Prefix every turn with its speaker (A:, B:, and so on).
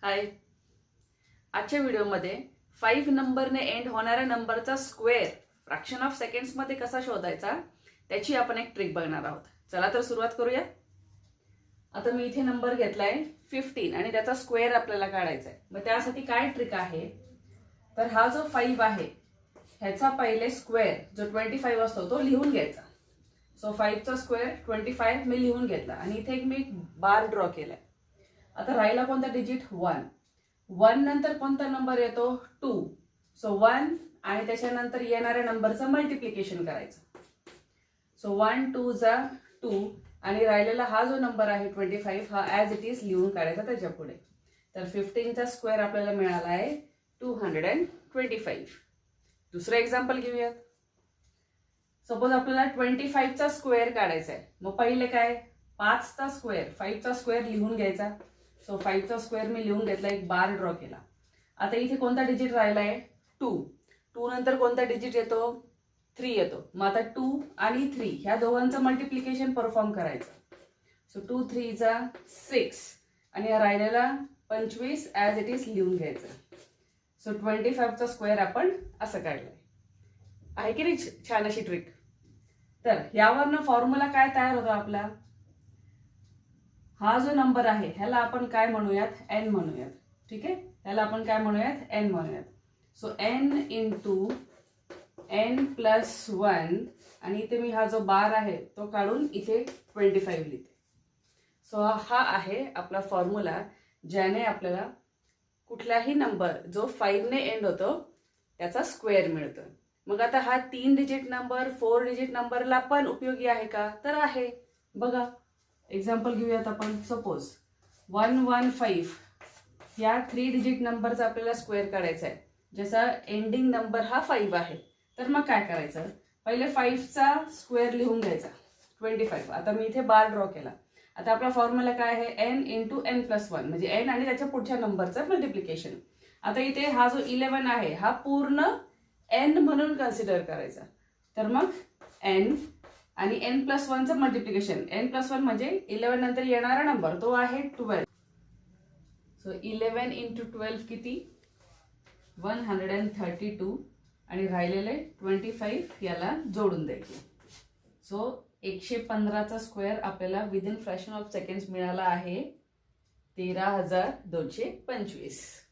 A: हाय, आजच्या व्हिडिओमध्ये 5 नंबरने एंड होणाऱ्या नंबरचा स्क्वेअर फ्रॅक्शन ऑफ सेकंड्स मध्ये कसा शोधायचा त्याची आपण एक ट्रिक बघणार आहोत. चला तर सुरुवात करूया. आता मी इथे नंबर घेतलाय 15 आणि त्याचा स्क्वेअर आपल्याला काढायचा आहे. मग त्यासाठी काय ट्रिक आहे तर हा जो 5 आहे ह्याचा पहिले स्क्वेअर जो 25 असतो तो लिहून घ्यायचा. सो 5 चा स्क्वेअर 25 मी लिहून घेतला आणि इथे मी बार ड्रॉ केलाय. आता राहिला कोणता डिजिट 1. 1 नंतर कोणता नंबर येतो 2. सो 1 आणि त्याच्यानंतर येणाऱ्या नंबरचं मल्टिप्लिकेशन करायचं. सो 1 2 जा 2 आणि राहिलेला हा जो नंबर आहे 25 हा ॲज इट इज लिहून काढायचा त्याच्या पुढे. तर 15 चा स्क्वेअर आपल्याला मिळाला आहे 225. दुसरं एक्झाम्पल घेऊयात. सपोज आपल्याला 25 चा स्क्वेअर काढायचा आहे. मग पहिले काय 5 चा स्क्वेअर 5 चा स्क्वेअर लिहून घ्यायचा. सो 5 चा स्क्वेअर मी लिहून घेतला, एक बार ड्रॉ केला. आता इथे कोणता डिजिट राहिला आहे 2. 2 नंतर कोणता डिजिट येतो 3 येतो. मग आता 2 आणि 3 ह्या दोघांचं मल्टिप्लिकेशन परफॉर्म करायचं. सो 2 3 जा 6 आणि राहिलेला 25 ॲज इट इज लिहून घ्यायचं. सो 25 चा स्क्वेअर आपण असं काढलाय. आहे की नाही छान अशी ट्रिक. तर यावरनं फॉर्म्युला काय तयार होतो आपला. हा जो नंबर आहे ह्याला आपण काय म्हणूयात n म्हणूयात. ठीक आहे, ह्याला आपण काय म्हणूयात n म्हणूयात. So n into n plus 1 आणि इथे मी हा जो बार आहे तो काढून इथे 25 लिहिते. सो हा आहे आपला फॉर्म्युला ज्याने आपल्याला कुठलाही नंबर जो 5 ने एंड होतो त्याचा स्क्वेअर मिळतो. मग आता हा 3 डिजिट नंबर 4 डिजिट नंबरला पण उपयोगी आहे का तर आहे. बघा एक्झाम्पल घेऊयात आपण. सपोज 115 या 3 डिजिट नंबरचा आपल्याला स्क्वेअर काढायचा आहे. जसा एंडिंग नंबर हा 5 आहे तर मग काय करायचं पहिले 5 चा स्क्वेअर लिहून घ्यायचा 25. आता मी इथे बार ड्रॉ केला. आता आपला फॉर्म्युला काय आहे n इंटू n प्लस 1 म्हणजे n आणि त्याच्या पुढच्या नंबरचं मल्टिप्लिकेशन. आता इथे हा जो 11 आहे हा पूर्ण n म्हणून कन्सिडर करायचा. तर मग n आणि n प्लस 1 चं मल्टिप्लिकेशन. n प्लस 1 म्हणजे 11 नंतर येणारा नंबर तो आहे 12. सो 11 इंटू 12 किती 132 आणि राहिलेले 25 याला जोडून द्यायचे. सो 115 चा स्क्वेअर आपल्याला विदिन फ्रॅक्शन ऑफ सेकंड्स मिळाला आहे 13,225.